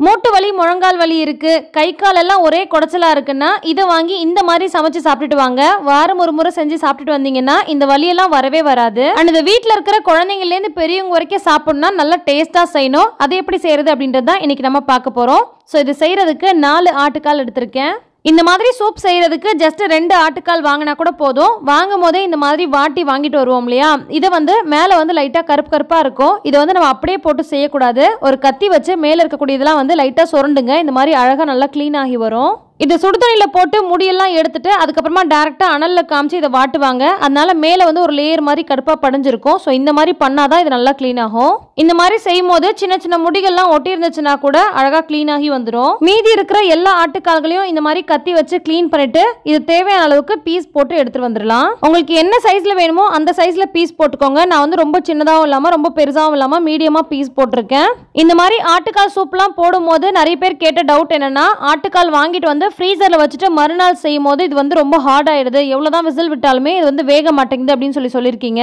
மூட்டு வலி முழங்கால் வலி இருக்கு, கை கால் எல்லாம் ஒரே குடைச்சலா இருக்குன்னா இதை வாங்கி இந்த மாதிரி சமைச்சு சாப்பிட்டுட்டு வாங்க. வாரம் ஒரு முறை செஞ்சு சாப்பிட்டுட்டு வந்தீங்கன்னா இந்த வலியெல்லாம் வரவே வராது. அண்ட் இந்த வீட்டில் இருக்கிற குழந்தைங்கலேருந்து பெரியவங்க வரைக்கும் சாப்பிடணும்னா நல்லா டேஸ்ட்டாக செய்யணும். அதை எப்படி செய்யறது அப்படின்றது தான் இன்னைக்கு நம்ம பார்க்க போகிறோம். ஸோ இது செய்யறதுக்கு 4 ஆட்டுக்கால் எடுத்திருக்கேன். இந்த மாதிரி சூப் செய்யறதுக்கு ஜஸ்ட் 2 ஆட்டுக்கால் வாங்கினா கூட போதும். வாங்கும் போதே இந்த மாதிரி வாட்டி வாங்கிட்டு வருவோம் இல்லையா, இதை மேலே லைட்டாக கருப்பு கருப்பாக இருக்கும். இதை நம்ம அப்படியே போட்டு செய்யக்கூடாது. ஒரு கத்தி வச்சு மேலே இருக்கக்கூடியதெல்லாம் லைட்டாக சுரண்டுங்க. இந்த மாதிரி அழகாக நல்லா க்ளீன் ஆகி வரும். இது சுடுதண்ணியில் போட்டு முடியெல்லாம் எடுத்துட்டு அதுக்கப்புறமா டேரெக்டாக அனலில் காமிச்சு இதை வாட்டுவாங்க. அதனால மேலே ஒரு லேயர் மாதிரி கருப்பாக படிஞ்சிருக்கும். ஸோ இந்த மாதிரி பண்ணாதான் இது நல்லா க்ளீன் ஆகும். இந்த மாதிரி செய்யும் போது சின்ன சின்ன முடிகள்லாம் ஒட்டி இருந்துச்சுன்னா கூட அழகாக க்ளீன் ஆகி வந்துடும். மீதி இருக்கிற எல்லா ஆட்டுக்கால்களையும் இந்த மாதிரி கத்தி வச்சு க்ளீன் பண்ணிட்டு இது தேவையான அளவுக்கு பீஸ் போட்டு எடுத்துட்டு வந்துடலாம். உங்களுக்கு என்ன சைஸ்ல வேணுமோ அந்த சைஸ்ல பீஸ் போட்டுக்கோங்க. நான் ரொம்ப சின்னதாகவும் இல்லாமல் ரொம்ப பெருசாகவும் இல்லாமல் மீடியமாக பீஸ் போட்டிருக்கேன். இந்த மாதிரி ஆட்டுக்கால் சூப்லாம் போடும்போது நிறைய பேர் கேட்ட டவுட் என்னன்னா, ஆட்டுக்கால் வாங்கிட்டு வந்து ஃப்ரீசரில் வச்சுட்டு மறுநாள் செய்யும் போது இது ரொம்ப ஹார்ட் ஆயிடுது, எவ்வளோதான் விசில் விட்டாலுமே இது வேக மாட்டேங்குது அப்படின்னு சொல்லியிருக்கீங்க.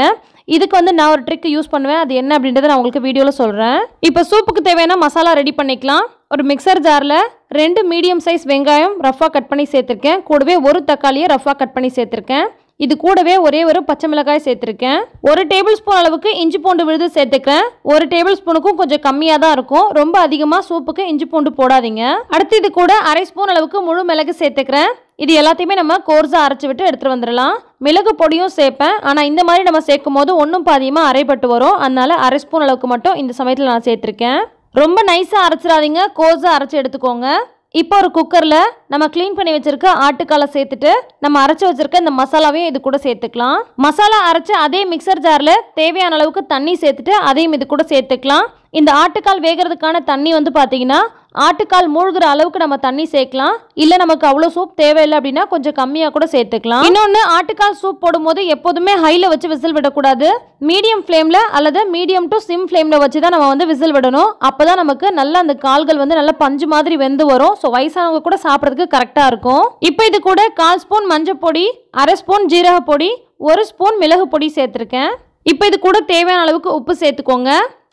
இதுக்கு நான் ஒரு ட்ரிக் யூஸ் பண்ணுவேன். அது என்ன அப்படின்றத நான் உங்களுக்கு வீடியோவில் சொல்கிறேன். இப்போ சூப்புக்கு தேவையான மசாலா ரெடி பண்ணிக்கலாம். ஒரு மிக்சர் ஜாரில் 2 மீடியம் சைஸ் வெங்காயம் ரஃபாக கட் பண்ணி சேர்த்துருக்கேன். கூடவே ஒரு தக்காளியை ரஃபாக கட் பண்ணி சேர்த்துருக்கேன். இது கூடவே ஒரே ஒரு பச்சை மிளகாய் சேர்த்துருக்கேன். 1 டேபிள் ஸ்பூன் அளவுக்கு இஞ்சி பூண்டு விழுது சேர்த்துக்கிறேன். 1 டேபிள் ஸ்பூனுக்கும் கொஞ்சம் கம்மியாக தான் இருக்கும். ரொம்ப அதிகமாக சூப்புக்கு இஞ்சி பூண்டு போடாதீங்க. அடுத்து இது கூட 1/2 ஸ்பூன் அளவுக்கு முழு மிளகு சேர்த்துக்கிறேன். இது எல்லாத்தையுமே நம்ம கோர்ஸாக அரைச்சி விட்டு எடுத்துகிட்டு வந்துடலாம். மிளகு பொடியும் சேர்ப்பேன். ஆனால் இந்த மாதிரி நம்ம சேர்க்கும் போது ஒன்றும் பாதியமாக அரைப்பட்டு வரும். அதனால 1/2 ஸ்பூன் அளவுக்கு மட்டும் இந்த சமயத்தில் நான் சேர்த்துருக்கேன். ரொம்ப நைஸாக அரைச்சிடாதீங்க, கோர்ஸாக அரைச்சி எடுத்துக்கோங்க. இப்போ ஒரு குக்கரில் நம்ம க்ளீன் பண்ணி வச்சிருக்க ஆட்டுக்காலை சேர்த்துட்டு நம்ம அரைச்சி வச்சிருக்க இந்த மசாலாவையும் இது கூட சேர்த்துக்கலாம். மசாலா அரைச்சி அதே மிக்சர் ஜாரில் தேவையான அளவுக்கு தண்ணி சேர்த்துட்டு அதையும் இது கூட சேர்த்துக்கலாம். இந்த ஆட்டுக்கால் வேகிறதுக்கான தண்ணி பார்த்தீங்கன்னா ஆட்டுக்கால் மூழ்கிற அளவுக்கு நம்ம தண்ணி சேர்க்கலாம். இல்லை நமக்கு அவ்வளோ சூப் தேவையில்லை அப்படின்னா கொஞ்சம் கம்மியாக கூட சேர்த்துக்கலாம். இன்னொன்று, ஆட்டுக்கால் சூப் போடும்போது எப்போதுமே ஹையில் வச்சு விசில் விடக்கூடாது. மீடியம் ஃப்ளேமில் அல்லது மீடியம் டு சிம் ஃப்ளேமில் வச்சு தான் நம்ம விசில் விடணும். அப்போ தான் நமக்கு நல்லா அந்த கால்கள் நல்லா பஞ்சு மாதிரி வெந்து வரும். ஸோ வயசானவங்க கூட சாப்பிட்றதுக்கு கரெக்டாக இருக்கும். இப்போ இது கூட 1/4 ஸ்பூன் மஞ்சள் பொடி, 1/2 ஸ்பூன் ஜீரக பொடி, 1 ஸ்பூன் மிளகு பொடி சேர்த்துருக்கேன். இப்போ இது கூட தேவையான அளவுக்கு உப்பு சேர்த்துக்கோங்க.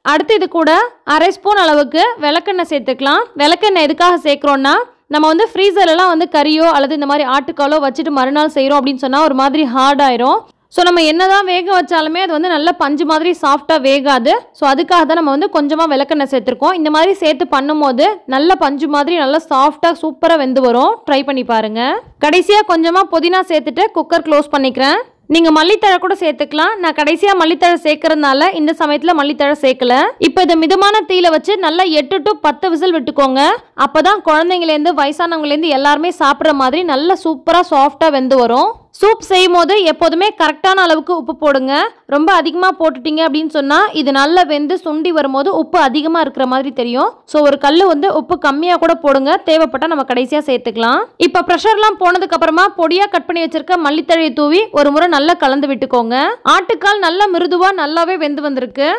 அடுத்து இது கூட 1/2 ஸ்பூன் அளவுக்கு விளக்கெண்ணெய் சேர்த்துக்கலாம். விளக்கெண்ணெய் எதுக்காக சேர்க்குறோன்னா, நம்ம ஃப்ரீசர்லாம் கறியோ அல்லது இந்த மாதிரி ஆட்டுக்காலோ வச்சுட்டு மறுநாள் செய்கிறோம் அப்படின்னு சொன்னால் ஒரு மாதிரி ஹார்ட் ஆயிரும். ஸோ நம்ம என்னதான் வேக வச்சாலுமே அது நல்ல பஞ்சு மாதிரி சாஃப்டாக வேகாது. ஸோ அதுக்காக தான் நம்ம கொஞ்சமாக விளக்கெண்ணெய் சேர்த்துருக்கோம். இந்த மாதிரி சேர்த்து பண்ணும்போது நல்ல பஞ்சு மாதிரி நல்லா சாஃப்டாக சூப்பராக வெந்து வரும். ட்ரை பண்ணி பாருங்கள். கடைசியாக கொஞ்சமாக புதினா சேர்த்துட்டு குக்கர் க்ளோஸ் பண்ணிக்கிறேன். நீங்கள் மல்லித்தழை கூட சேர்த்துக்கலாம். நான் கடைசியாக மல்லித்தழை சேர்க்கறதுனால இந்த சமயத்தில் மல்லித்தழை சேர்க்கல. இப்போ இதை மிதமான தீயில வச்சு நல்லா 8 to 10 விசில் விட்டுக்கோங்க. அப்போ தான் குழந்தைங்கலேருந்து வயசானவங்கலேருந்து எல்லாருமே சாப்பிட்ற மாதிரி நல்லா சூப்பராக சாஃப்டாக வெந்து வரும். சூப் செய்யும் போது எப்போதுமே கரெக்டான அளவுக்கு உப்பு போடுங்க. ரொம்ப அதிகமாக போட்டுட்டீங்க அப்படின்னு சொன்னால் இது நல்லா வெந்து சுண்டி வரும்போது உப்பு அதிகமாக இருக்கிற மாதிரி தெரியும். ஸோ ஒரு கல் உப்பு கம்மியாக கூட போடுங்க. தேவைப்பட்டால் நம்ம கடைசியாக சேர்த்துக்கலாம். இப்போ ப்ரெஷர்லாம் போனதுக்கு அப்புறமா பொடியாக கட் பண்ணி வச்சிருக்க மல்லித்தழையை தூவி ஒரு முறை நல்லா கலந்து விட்டுக்கோங்க. ஆட்டுக்கால் நல்லா மிருதுவாக நல்லாவே வெந்து வந்திருக்கு.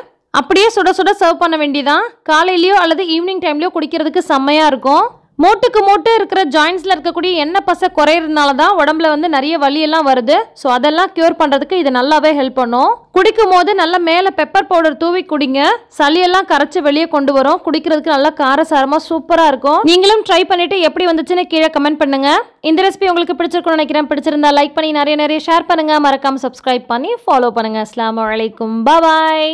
அப்படியே சுட சுட சர்வ் பண்ண வேண்டியதான். காலையிலையோ அல்லது ஈவினிங் டைம்லையோ குடிக்கிறதுக்கு செம்மையாக இருக்கும். மூட்டுக்கு மூட்டு இருக்கிற ஜாயின்ஸில் இருக்கக்கூடிய எண்ணெய் பசை குறையிறதுனால தான் உடம்புல நிறைய வலியெல்லாம் வருது. ஸோ அதெல்லாம் க்யூர் பண்ணுறதுக்கு இது நல்லாவே ஹெல்ப் பண்ணும். குடிக்கும் போது நல்லா மேலே பெப்பர் பவுடர் தூவி குடிங்க. சளியெல்லாம் கரைச்சி வெளியே கொண்டு வரும். குடிக்கிறதுக்கு நல்லா காரசாரமாக சூப்பராக இருக்கும். நீங்களும் ட்ரை பண்ணிவிட்டு எப்படி வந்துச்சுன்னு கீழே கமெண்ட் பண்ணுங்கள். இந்த ரெசிபி உங்களுக்கு பிடிச்சிருக்கும்னு நினைக்கிறேன். பிடிச்சிருந்தா லைக் பண்ணி நிறைய ஷேர் பண்ணுங்கள். மறக்காமல் சப்ஸ்கிரைப் பண்ணி ஃபாலோ பண்ணுங்கள். அஸ்ஸலாமு அலைக்கும். பாய்.